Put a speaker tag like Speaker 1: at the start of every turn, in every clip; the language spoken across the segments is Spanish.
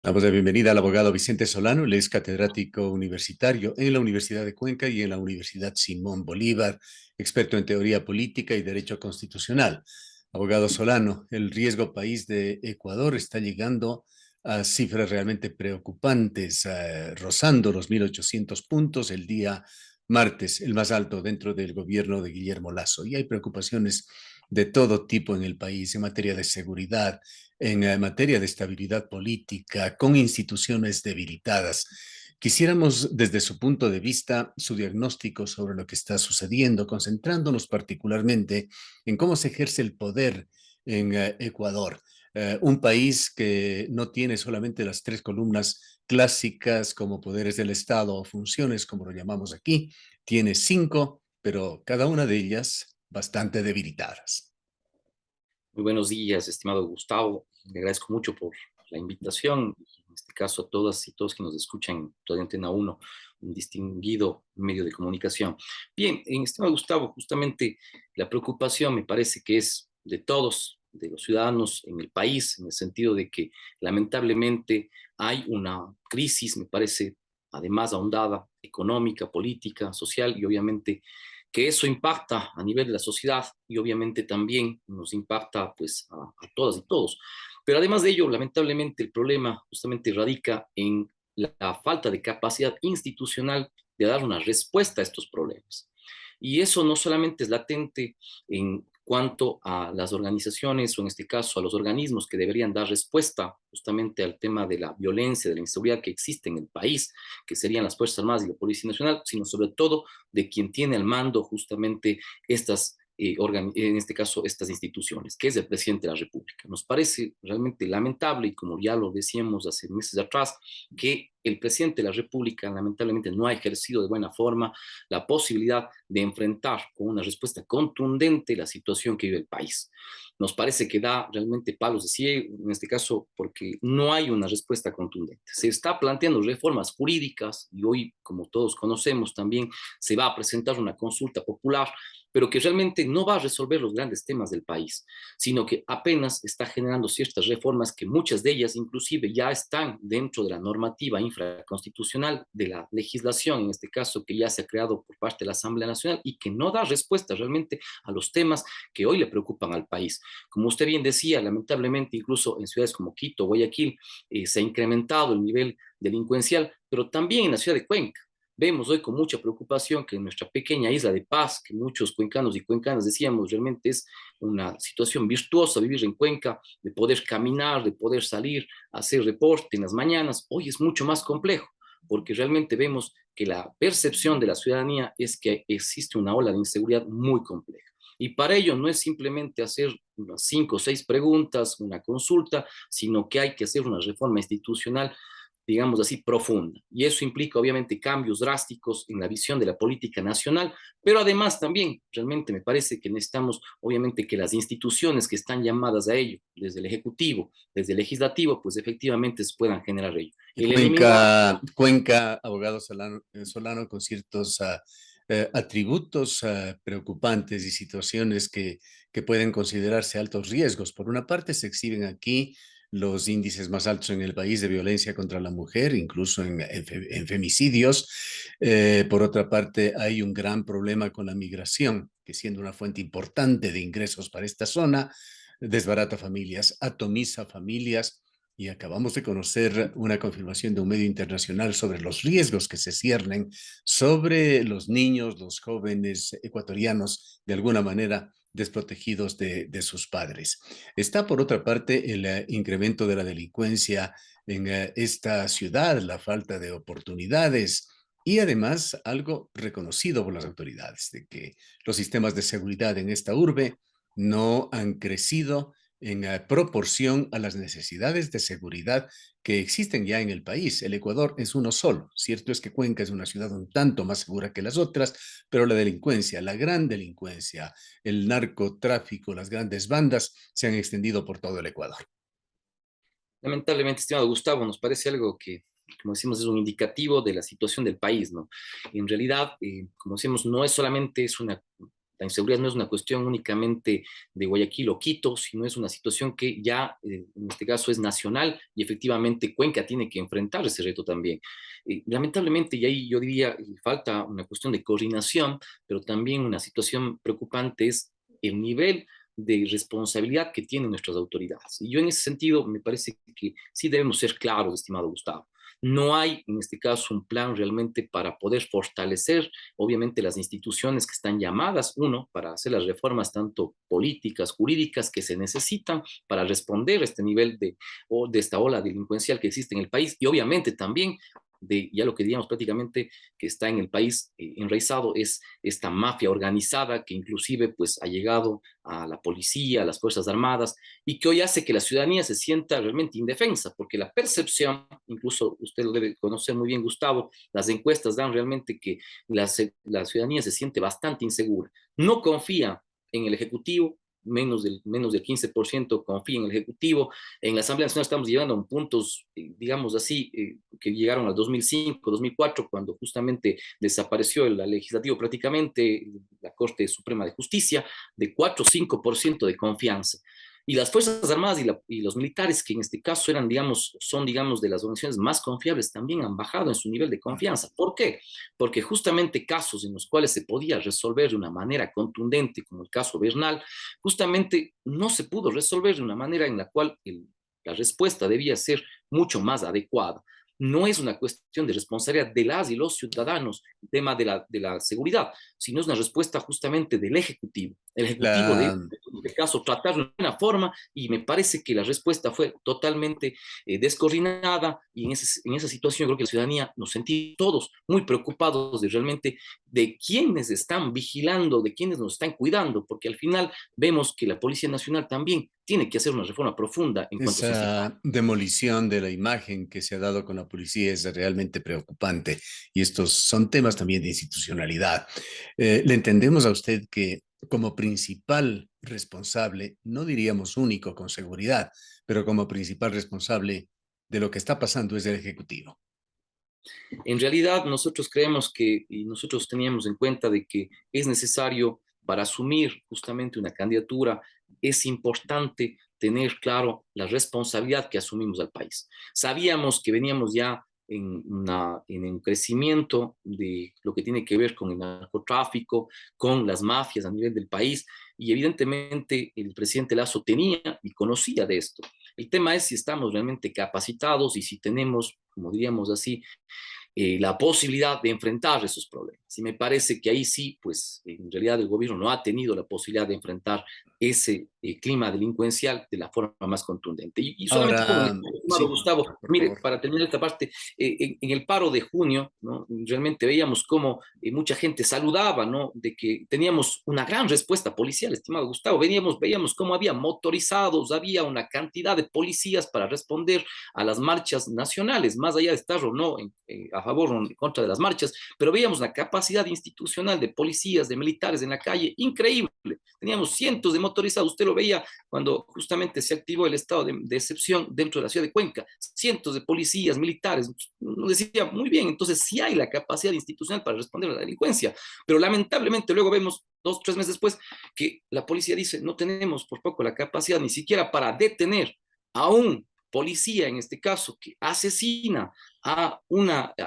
Speaker 1: Damos la bienvenida al abogado Vicente Solano. Él es catedrático universitario en la Universidad de Cuenca y en la Universidad Simón Bolívar, experto en teoría política y derecho constitucional. Abogado Solano, el riesgo país de Ecuador está llegando a cifras realmente preocupantes, rozando los 1.800 puntos el día martes, el más alto dentro del gobierno de Guillermo Lasso. Y hay preocupaciones de todo tipo en el país en materia de seguridad, en materia de estabilidad política, con instituciones debilitadas. Quisiéramos, desde su punto de vista, su diagnóstico sobre lo que está sucediendo, concentrándonos particularmente en cómo se ejerce el poder en Ecuador, un país que no tiene solamente las tres columnas clásicas como poderes del Estado o funciones, como lo llamamos aquí, tiene cinco, pero cada una de ellas bastante debilitadas.
Speaker 2: Muy buenos días, estimado Gustavo. Le agradezco mucho por la invitación. En este caso, a todas y todos que nos escuchan todavía Antena 1, un distinguido medio de comunicación. Bien, estimado Gustavo, justamente la preocupación me parece que es de todos, de los ciudadanos en el país, en el sentido de que lamentablemente hay una crisis, me parece, además ahondada, económica, política, social y obviamente que eso impacta a nivel de la sociedad y obviamente también nos impacta pues a todas y todos. Pero además de ello, lamentablemente el problema justamente radica en la falta de capacidad institucional de dar una respuesta a estos problemas. Y eso no solamente es latente en cuanto a las organizaciones o en este caso a los organismos que deberían dar respuesta justamente al tema de la violencia, de la inseguridad que existe en el país, que serían las Fuerzas Armadas y la Policía Nacional, sino sobre todo de quien tiene al mando justamente estas en este caso, estas instituciones, que es el presidente de la República. Nos parece realmente lamentable, y como ya lo decíamos hace meses atrás, que el presidente de la República lamentablemente no ha ejercido de buena forma la posibilidad de enfrentar con una respuesta contundente la situación que vive el país. Nos parece que da realmente palos de ciego, en este caso, porque no hay una respuesta contundente. Se está planteando reformas jurídicas y hoy, como todos conocemos, también se va a presentar una consulta popular, pero que realmente no va a resolver los grandes temas del país, sino que apenas está generando ciertas reformas que muchas de ellas inclusive ya están dentro de la normativa infraconstitucional de la legislación, en este caso que ya se ha creado por parte de la Asamblea Nacional y que no da respuesta realmente a los temas que hoy le preocupan al país. Como usted bien decía, lamentablemente incluso en ciudades como Quito, Guayaquil, se ha incrementado el nivel delincuencial, pero también en la ciudad de Cuenca. Vemos hoy con mucha preocupación que en nuestra pequeña isla de paz, que muchos cuencanos y cuencanas decíamos realmente es una situación virtuosa vivir en Cuenca, de poder caminar, de poder salir a hacer reporte en las mañanas, hoy es mucho más complejo, porque realmente vemos que la percepción de la ciudadanía es que existe una ola de inseguridad muy compleja. Y para ello no es simplemente hacer unas 5 o 6 preguntas, una consulta, sino que hay que hacer una reforma institucional, digamos así, profunda. Y eso implica obviamente cambios drásticos en la visión de la política nacional, pero además también realmente me parece que necesitamos obviamente que las instituciones que están llamadas a ello, desde el Ejecutivo, desde el Legislativo, pues efectivamente se puedan generar ello. El eliminar
Speaker 1: Cuenca, abogado Solano, Solano con ciertos atributos preocupantes y situaciones que pueden considerarse altos riesgos. Por una parte, se exhiben aquí los índices más altos en el país de violencia contra la mujer, incluso en femicidios. Por otra parte, hay un gran problema con la migración, que siendo una fuente importante de ingresos para esta zona, desbarata familias, atomiza familias y acabamos de conocer una confirmación de un medio internacional sobre los riesgos que se ciernen sobre los niños, los jóvenes ecuatorianos, de alguna manera desprotegidos de sus padres. Está, por otra parte, el incremento de la delincuencia en esta ciudad, la falta de oportunidades y además algo reconocido por las autoridades, de que los sistemas de seguridad en esta urbe no han crecido en proporción a las necesidades de seguridad que existen ya en el país. El Ecuador es uno solo. Cierto es que Cuenca es una ciudad un tanto más segura que las otras, pero la delincuencia, la gran delincuencia, el narcotráfico, las grandes bandas se han extendido por todo el Ecuador.
Speaker 2: lamentablemente, estimado Gustavo, nos parece algo que, como decimos, es un indicativo de la situación del país, ¿no? En realidad, como decimos, no es solamente es una La inseguridad no es una cuestión únicamente de Guayaquil o Quito, sino es una situación que ya, en este caso, es nacional y efectivamente Cuenca tiene que enfrentar ese reto también. Lamentablemente, y ahí yo diría, falta una cuestión de coordinación, pero también una situación preocupante es el nivel de responsabilidad que tienen nuestras autoridades. Y yo en ese sentido me parece que sí debemos ser claros, estimado Gustavo. No hay, en este caso, un plan realmente para poder fortalecer, obviamente, las instituciones que están llamadas, uno, para hacer las reformas tanto políticas, jurídicas que se necesitan para responder a este nivel de esta ola delincuencial que existe en el país y obviamente también de ya lo que diríamos prácticamente que está en el país enraizado es esta mafia organizada que inclusive pues ha llegado a la policía, a las Fuerzas Armadas y que hoy hace que la ciudadanía se sienta realmente indefensa, porque la percepción, incluso usted lo debe conocer muy bien, Gustavo, las encuestas dan realmente que la ciudadanía se siente bastante insegura, no confía en el Ejecutivo, menos del 15% confía en el Ejecutivo. En la Asamblea Nacional estamos llegando a puntos, digamos así, que llegaron al 2005, 2004, cuando justamente desapareció el legislativo prácticamente, la Corte Suprema de Justicia, de 4 o 5% de confianza. Y las Fuerzas Armadas y los militares, que en este caso eran, digamos, son, digamos, de las organizaciones más confiables, también han bajado en su nivel de confianza. ¿Por qué? Porque justamente casos en los cuales se podía resolver de una manera contundente, como el caso Bernal, justamente no se pudo resolver de una manera en la cual la respuesta debía ser mucho más adecuada. No es una cuestión de responsabilidad de las y los ciudadanos, el tema de la seguridad, sino es una respuesta justamente del Ejecutivo. El Ejecutivo debe,
Speaker 1: La,
Speaker 2: en este caso, tratarlo de una forma y me parece que la respuesta fue totalmente descoordinada y en esa situación yo creo que la ciudadanía nos sentimos todos muy preocupados de realmente de quiénes están vigilando, de quiénes nos están cuidando, porque al final vemos que la Policía Nacional también tiene que hacer una reforma profunda en cuanto a su institución.
Speaker 1: esa demolición de la imagen que se ha dado con la policía es realmente preocupante y estos son temas también de institucionalidad. Le entendemos a usted que como principal responsable, no diríamos único con seguridad, pero como principal responsable de lo que está pasando es el Ejecutivo.
Speaker 2: En realidad, nosotros creemos que, y nosotros teníamos en cuenta de que es necesario para asumir justamente una candidatura, es importante tener claro la responsabilidad que asumimos al país. Sabíamos que veníamos ya en un crecimiento de lo que tiene que ver con el narcotráfico, con las mafias a nivel del país, y evidentemente el presidente Lazo tenía y conocía de esto. El tema es si estamos realmente capacitados y si tenemos, como diríamos así, la posibilidad de enfrentar esos problemas. Y me parece que ahí sí, pues en realidad el gobierno no ha tenido la posibilidad de enfrentar ese clima delincuencial de la forma más contundente. Y solamente pongo un
Speaker 1: Ahora,
Speaker 2: ejemplo, estimado
Speaker 1: sí,
Speaker 2: Gustavo,
Speaker 1: por
Speaker 2: mire,
Speaker 1: favor.
Speaker 2: para terminar esta parte, en el paro de junio, ¿no? Realmente veíamos cómo mucha gente saludaba, ¿no? De que teníamos una gran respuesta policial, estimado Gustavo, veíamos cómo había motorizados, había una cantidad de policías para responder a las marchas nacionales, más allá de estar o no a favor o en contra de las marchas, pero veíamos una capacidad institucional de policías, de militares en la calle increíble. Teníamos cientos de motorizados, usted lo veía cuando justamente se activó el estado de excepción dentro de la ciudad de Cuenca, cientos de policías, militares, nos decía muy bien, entonces sí hay la capacidad institucional para responder a la delincuencia, pero lamentablemente luego vemos 2 o 3 meses después que la policía dice no tenemos por poco la capacidad ni siquiera para detener a un policía, en este caso, que asesina a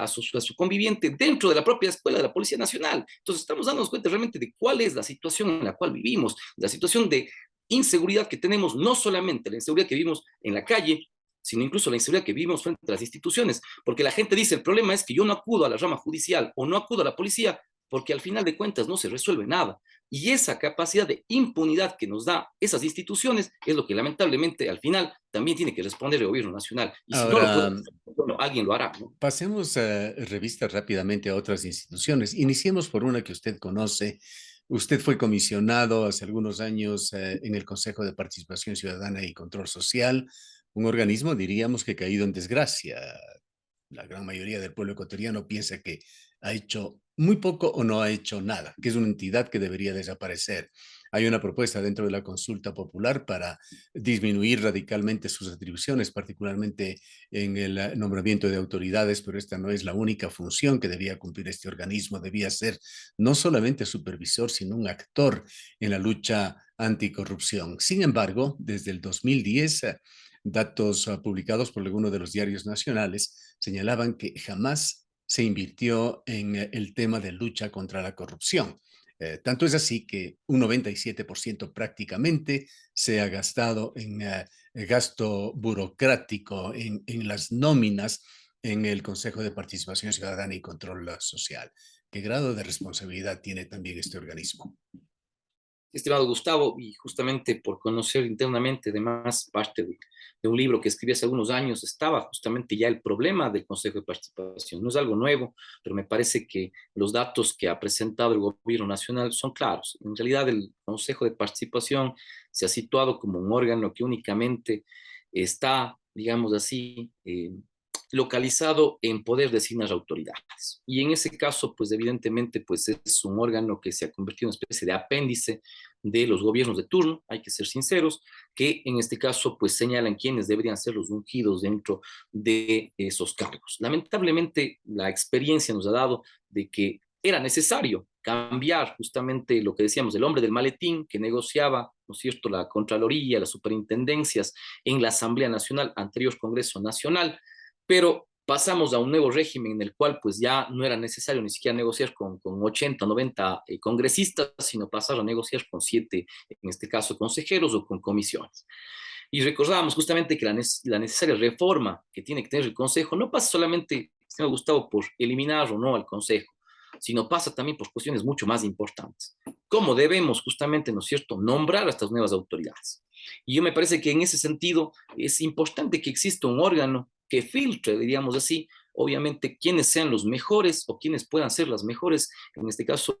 Speaker 2: su conviviente dentro de la propia escuela de la Policía Nacional. Entonces estamos dándonos cuenta realmente de cuál es la situación en la cual vivimos, la situación de inseguridad que tenemos, no solamente la inseguridad que vivimos en la calle, sino incluso la inseguridad que vivimos frente a las instituciones, porque la gente dice, el problema es que yo no acudo a la rama judicial o no acudo a la policía porque al final de cuentas no se resuelve nada. Y esa capacidad de impunidad que nos da esas instituciones es lo que lamentablemente al final también tiene que responder el gobierno nacional. Y si no lo puede
Speaker 1: Ahora,
Speaker 2: hacer, bueno, alguien lo hará, ¿no?
Speaker 1: pasemos revista rápidamente a otras instituciones. Iniciemos por una que usted conoce. Usted fue comisionado hace algunos años en el Consejo de Participación Ciudadana y Control Social, un organismo, diríamos, que ha caído en desgracia. La gran mayoría del pueblo ecuatoriano piensa que ha hecho muy poco o no ha hecho nada, que es una entidad que debería desaparecer. hay una propuesta dentro de la consulta popular para disminuir radicalmente sus atribuciones, particularmente en el nombramiento de autoridades, pero esta no es la única función que debía cumplir este organismo. Debía ser no solamente supervisor, sino un actor en la lucha anticorrupción. Sin embargo, desde el 2010, datos publicados por algunos de los diarios nacionales señalaban que jamás se invirtió en el tema de lucha contra la corrupción. Tanto es así que un 97% prácticamente se ha gastado en gasto burocrático, en las nóminas en el Consejo de Participación Ciudadana y Control Social. ¿Qué grado de responsabilidad tiene también este organismo?
Speaker 2: Estimado Gustavo, y justamente por conocer internamente, además, parte de un libro que escribí hace algunos años, estaba justamente ya el problema del Consejo de Participación. No es algo nuevo, pero me parece que los datos que ha presentado el Gobierno Nacional son claros. En realidad, el Consejo de Participación se ha situado como un órgano que únicamente está, digamos así, localizado en poder designar autoridades. Y en ese caso, pues evidentemente, pues es un órgano que se ha convertido en una especie de apéndice de los gobiernos de turno, hay que ser sinceros, que en este caso pues señalan quiénes deberían ser los ungidos dentro de esos cargos. Lamentablemente la experiencia nos ha dado de que era necesario cambiar justamente lo que decíamos, el hombre del maletín que negociaba, ¿no es cierto?, la Contraloría, las superintendencias en la Asamblea Nacional, anterior Congreso Nacional, pero pasamos a un nuevo régimen en el cual pues ya no era necesario ni siquiera negociar con 80, 90 congresistas, sino pasar a negociar con 7, en este caso, consejeros o con comisiones. Y recordábamos justamente que la necesaria reforma que tiene que tener el Consejo no pasa solamente, se me ha gustado, por eliminar o no al Consejo, sino pasa también por cuestiones mucho más importantes. ¿Cómo debemos justamente, ¿no es cierto?, nombrar a estas nuevas autoridades? Y yo me parece que en ese sentido es importante que exista un órgano que filtre, diríamos así, obviamente, quiénes sean los mejores o quiénes puedan ser las mejores, en este caso,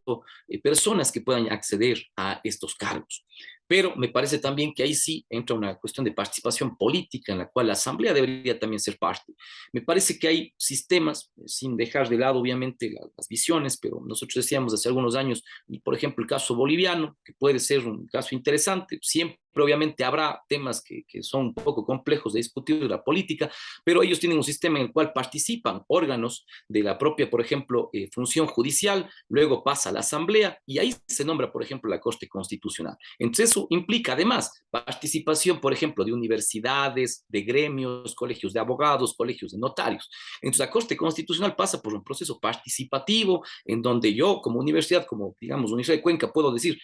Speaker 2: personas que puedan acceder a estos cargos. Pero me parece también que ahí sí entra una cuestión de participación política en la cual la Asamblea debería también ser parte. Me parece que hay sistemas, sin dejar de lado obviamente las visiones, pero nosotros decíamos hace algunos años, por ejemplo, el caso boliviano, que puede ser un caso interesante, siempre obviamente habrá temas que son un poco complejos de discutir de la política, pero ellos tienen un sistema en el cual participan órganos de la propia, por ejemplo, función judicial, luego pasa a la Asamblea y ahí se nombra, por ejemplo, la Corte Constitucional. Entonces eso implica además participación, por ejemplo, de universidades, de gremios, colegios de abogados, colegios de notarios. Entonces la Corte Constitucional pasa por un proceso participativo en donde yo como universidad, como digamos Universidad de Cuenca, puedo decir,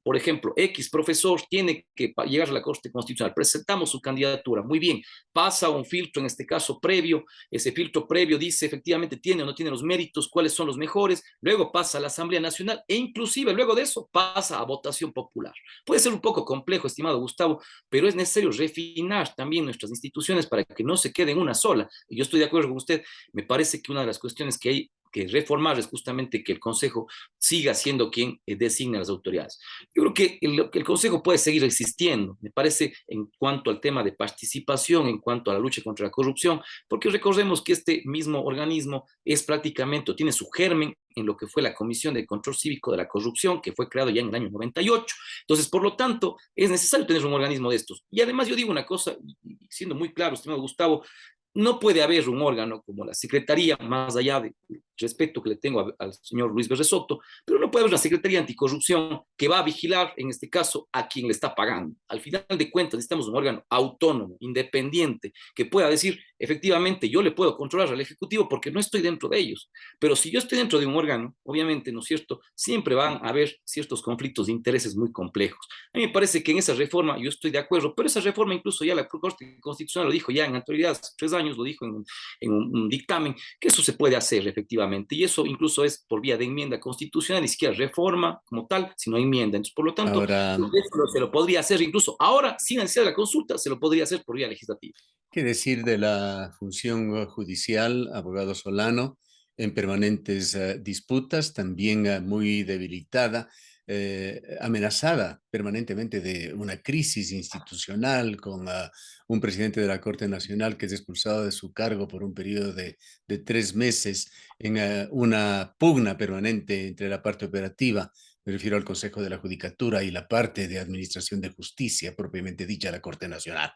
Speaker 2: por ejemplo, X profesor tiene que llegar a la Corte Constitucional, presentamos su candidatura, muy bien, pasa un filtro, en este caso previo, ese filtro previo dice efectivamente tiene o no tiene los méritos, cuáles son los mejores, luego pasa a la Asamblea Nacional e inclusive luego de eso pasa a votación popular. Puede ser un poco complejo, estimado Gustavo, pero es necesario refinar también nuestras instituciones para que no se quede en una sola. Y yo estoy de acuerdo con usted, me parece que una de las cuestiones que hay que reformar es justamente que el Consejo siga siendo quien designa a las autoridades. Yo creo que el Consejo puede seguir existiendo, me parece, en cuanto al tema de participación, en cuanto a la lucha contra la corrupción, porque recordemos que este mismo organismo es prácticamente, o tiene su germen en lo que fue la Comisión de Control Cívico de la Corrupción, que fue creado ya en el año 98. Entonces, por lo tanto, es necesario tener un organismo de estos. Y además yo digo una cosa, siendo muy claro, estimado Gustavo, no puede haber un órgano como la Secretaría, más allá del respeto que le tengo al señor Luis Berresoto, pero no puede haber una Secretaría Anticorrupción que va a vigilar, en este caso, a quien le está pagando. Al final de cuentas, necesitamos un órgano autónomo, independiente, que pueda decir, efectivamente, yo le puedo controlar al Ejecutivo porque no estoy dentro de ellos. Pero si yo estoy dentro de un órgano, obviamente, ¿no es cierto?, siempre van a haber ciertos conflictos de intereses muy complejos. A mí me parece que en esa reforma yo estoy de acuerdo, pero esa reforma incluso ya la Corte Constitucional lo dijo ya en anterioridad, hace 3 años lo dijo en un dictamen, que eso se puede hacer efectivamente, y eso incluso es por vía de enmienda constitucional, ni siquiera reforma como tal, sino enmienda. Entonces, por lo tanto,
Speaker 1: Ahora,
Speaker 2: eso se lo podría hacer incluso ahora, sin necesidad de la consulta, se lo podría hacer por vía legislativa.
Speaker 1: ¿qué decir de la función judicial, abogado Solano, en permanentes disputas, también muy debilitada, amenazada permanentemente de una crisis institucional con un presidente de la Corte Nacional que es expulsado de su cargo por un periodo de 3 meses en una pugna permanente entre la parte operativa Me refiero al Consejo de la Judicatura y la parte de Administración de Justicia, propiamente dicha, la Corte Nacional.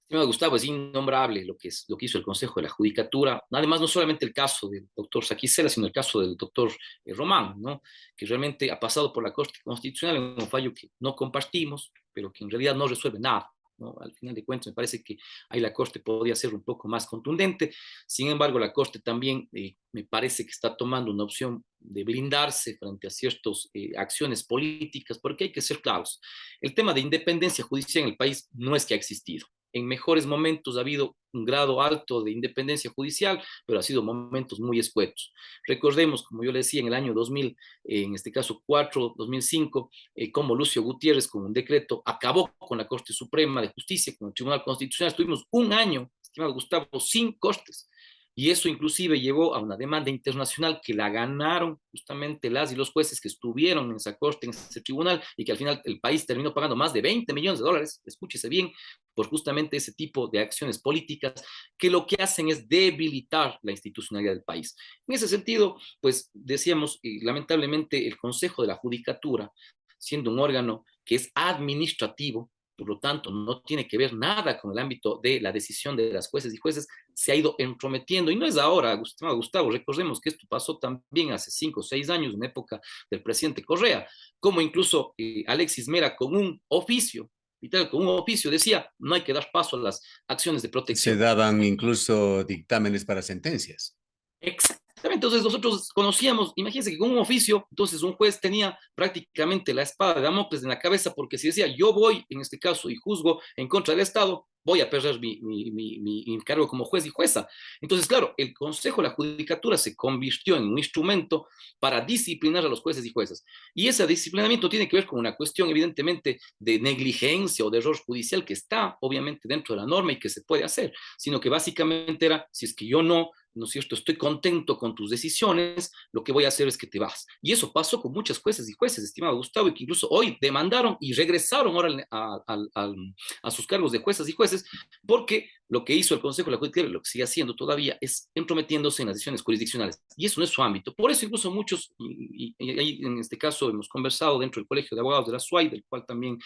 Speaker 2: Estimado Gustavo, es innombrable lo que hizo el Consejo de la Judicatura. Además, no solamente el caso del doctor Saquicela, sino el caso del doctor Román, ¿no? Que realmente ha pasado por la Corte Constitucional en un fallo que no compartimos, pero que en realidad no resuelve nada. ¿No? Al final de cuentas, me parece que ahí la Corte podría ser un poco más contundente. Sin embargo, la Corte también me parece que está tomando una opción de blindarse frente a ciertas acciones políticas, porque hay que ser claros. El tema de independencia judicial en el país no es que ha existido. En mejores momentos ha habido un grado alto de independencia judicial, pero ha sido momentos muy escuetos. Recordemos, como yo le decía, en el año 2000, en este caso 4, 2005, como Lucio Gutiérrez, con un decreto, acabó con la Corte Suprema de Justicia, con el Tribunal Constitucional. Estuvimos un año, estimado Gustavo, sin cortes. Y eso inclusive llevó a una demanda internacional que la ganaron justamente las y los jueces que estuvieron en esa corte, en ese tribunal, y que al final el país terminó pagando más de 20 millones de dólares, escúchese bien, por justamente ese tipo de acciones políticas que lo que hacen es debilitar la institucionalidad del país. En ese sentido, pues decíamos, lamentablemente el Consejo de la Judicatura, siendo un órgano que es administrativo, por lo tanto, no tiene que ver nada con el ámbito de la decisión de las jueces y jueces, se ha ido entrometiendo, y no es ahora, Gustavo, recordemos que esto pasó también hace 5 o 6 años, en época del presidente Correa, como incluso Alexis Mera con un oficio, literal, con un oficio decía, no hay que dar paso a las acciones de
Speaker 1: Se
Speaker 2: protección.
Speaker 1: daban incluso dictámenes para sentencias.
Speaker 2: Exactamente, entonces nosotros conocíamos, imagínense que con un oficio, entonces un juez tenía prácticamente la espada de Damocles en la cabeza, porque si decía, yo voy, en este caso, y juzgo en contra del Estado, voy a perder mi cargo como juez y jueza. Entonces, claro, el Consejo de la Judicatura se convirtió en un instrumento para disciplinar a los jueces y juezas. Y ese disciplinamiento tiene que ver con una cuestión, evidentemente, de negligencia o de error judicial que está, obviamente, dentro de la norma y que se puede hacer, sino que básicamente era, si es que yo no es cierto, estoy contento con tus decisiones, lo que voy a hacer es que te vas. Y eso pasó con muchas jueces y jueces, estimado Gustavo, y que incluso hoy demandaron y regresaron ahora a sus cargos de juezas y jueces, porque lo que hizo el Consejo de la Judicatura, lo que sigue haciendo todavía, es entrometiéndose en las decisiones jurisdiccionales. Y eso no es su ámbito. Por eso incluso muchos, y en este caso hemos conversado dentro del Colegio de Abogados de la SUAY, del cual también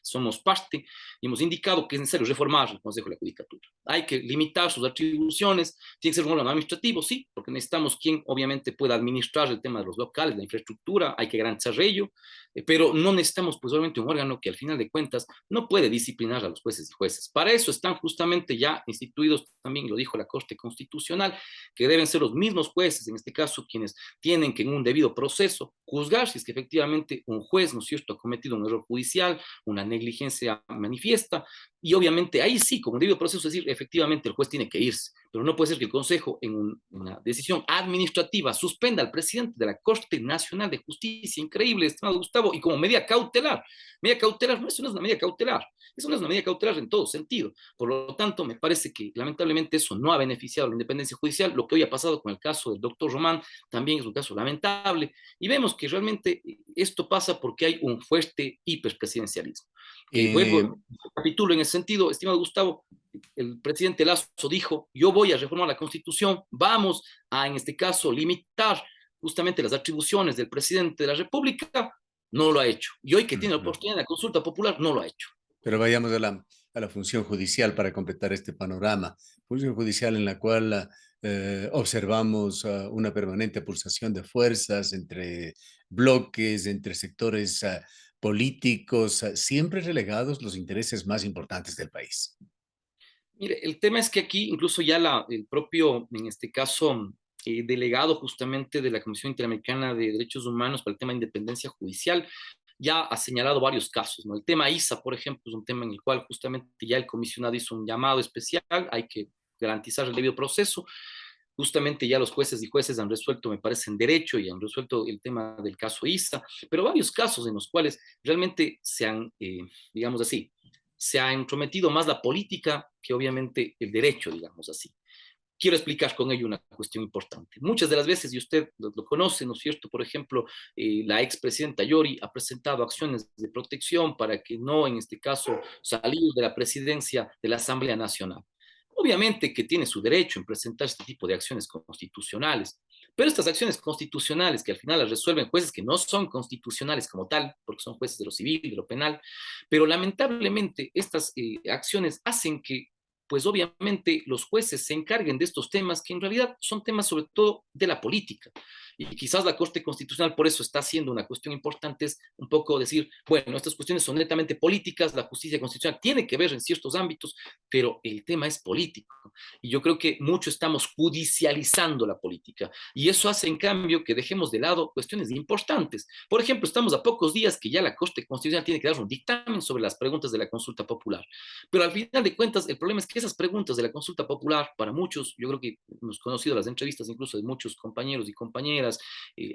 Speaker 2: somos parte, y hemos indicado que es necesario reformar el Consejo de la Judicatura. Hay que limitar sus atribuciones, tiene que ser un órgano administrativo, sí, porque necesitamos quien obviamente pueda administrar el tema de los locales, la infraestructura, hay que garantizar ello, pero no necesitamos pues obviamente un órgano que al final de cuentas no puede disciplinar a los jueces y jueces. Para eso están justamente ya instituidos, también lo dijo la Corte Constitucional, que deben ser los mismos jueces, en este caso, quienes tienen que en un debido proceso juzgar si es que efectivamente un juez, ¿no es cierto?, ha cometido un error judicial, una negligencia manifiesta, y obviamente ahí sí, como debido proceso, es decir, efectivamente el juez tiene que irse, pero no puede ser que el Consejo, en una decisión administrativa, suspenda al presidente de la Corte Nacional de Justicia, increíble, estimado Gustavo, y como medida cautelar. Medida cautelar, no, eso no es una medida cautelar, eso no es una medida cautelar en todo sentido. Por lo tanto, me parece que lamentablemente eso no ha beneficiado a la independencia judicial. Lo que hoy ha pasado con el caso del doctor Román también es un caso lamentable, y vemos que realmente esto pasa porque hay un fuerte hiperpresidencialismo. Que
Speaker 1: Eh,
Speaker 2: vuelvo, capítulo en ese sentido, estimado Gustavo, el presidente Lazo dijo, yo voy a reformar la Constitución, vamos a, en este caso, limitar justamente las atribuciones del presidente de la República, no lo ha hecho. Y hoy que tiene la oportunidad de la consulta popular, no lo ha hecho.
Speaker 1: pero vayamos a la función judicial para completar este panorama. Función judicial en la cual observamos una permanente pulsación de fuerzas entre bloques, entre sectores políticos, siempre relegados los intereses más importantes del país.
Speaker 2: Mire, el tema es que aquí incluso ya el propio, en este caso, delegado justamente de la Comisión Interamericana de Derechos Humanos para el tema de independencia judicial, ya ha señalado varios casos, ¿no? El tema ISA, por ejemplo, es un tema en el cual justamente ya el comisionado hizo un llamado especial, hay que garantizar el debido proceso. Justamente ya los jueces y jueces han resuelto, me parece, en derecho y han resuelto el tema del caso ISA, pero varios casos en los cuales realmente se han, digamos así, se ha entrometido más la política que obviamente el derecho, digamos así. Quiero explicar con ello una cuestión importante. Muchas de las veces, y usted lo conoce, ¿no es cierto? Por ejemplo, la expresidenta Yori ha presentado acciones de protección para que no, en este caso, salir de la presidencia de la Asamblea Nacional. Obviamente que tiene su derecho en presentar este tipo de acciones constitucionales, Pero estas acciones constitucionales que al final las resuelven jueces que no son constitucionales como tal, porque son jueces de lo civil, de lo penal, pero lamentablemente estas acciones hacen que pues obviamente los jueces se encarguen de estos temas que en realidad son temas sobre todo de la política. Y quizás la Corte Constitucional por eso está haciendo una cuestión importante, es un poco decir, bueno, estas cuestiones son netamente políticas, la justicia constitucional tiene que ver en ciertos ámbitos, pero el tema es político. Y yo creo que mucho estamos judicializando la política. Y eso hace, en cambio, que dejemos de lado cuestiones importantes. Por ejemplo, estamos a pocos días que ya la Corte Constitucional tiene que dar un dictamen sobre las preguntas de la consulta popular. Pero al final de cuentas, el problema es que esas preguntas de la consulta popular, para muchos, yo creo que hemos conocido las entrevistas incluso de muchos compañeros y compañeras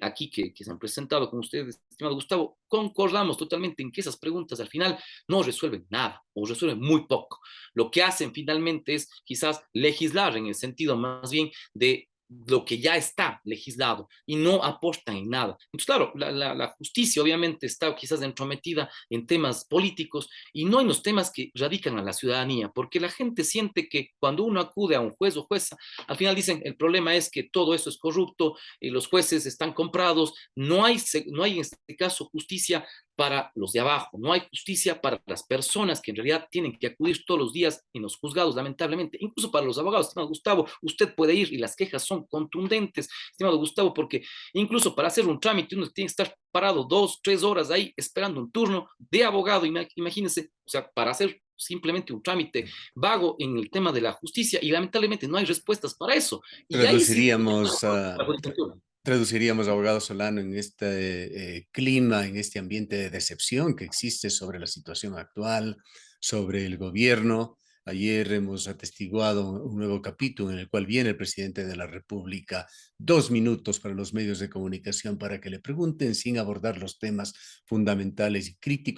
Speaker 2: aquí que se han presentado con ustedes, estimado Gustavo, concordamos totalmente en que esas preguntas al final no resuelven nada o resuelven muy poco. Lo que hacen finalmente es quizás legislar en el sentido más bien de lo que ya está legislado y no aportan en nada. Entonces, claro, la justicia obviamente está quizás entrometida en temas políticos y no en los temas que radican a la ciudadanía, porque la gente siente que cuando uno acude a un juez o jueza, al final dicen, el problema es que todo eso es corrupto, los jueces están comprados, no hay en este caso justicia para los de abajo, no hay justicia para las personas que en realidad tienen que acudir todos los días en los juzgados, lamentablemente, incluso para los abogados, estimado Gustavo, usted puede ir y las quejas son contundentes, estimado Gustavo, porque incluso para hacer un trámite uno tiene que estar parado 2, 3 horas ahí esperando un turno de abogado, imagínense, o sea, para hacer simplemente un trámite vago en el tema de la justicia y lamentablemente no hay respuestas para eso. Y ahí sí,
Speaker 1: Traduciríamos,
Speaker 2: la judicatura.
Speaker 1: traduciríamos, abogado Solano, en este clima, en este ambiente de decepción que existe sobre la situación actual, sobre el gobierno. Ayer hemos atestiguado un nuevo capítulo en el cual viene el presidente de la República, 2 minutos para los medios de comunicación para que le pregunten sin abordar los temas fundamentales y críticos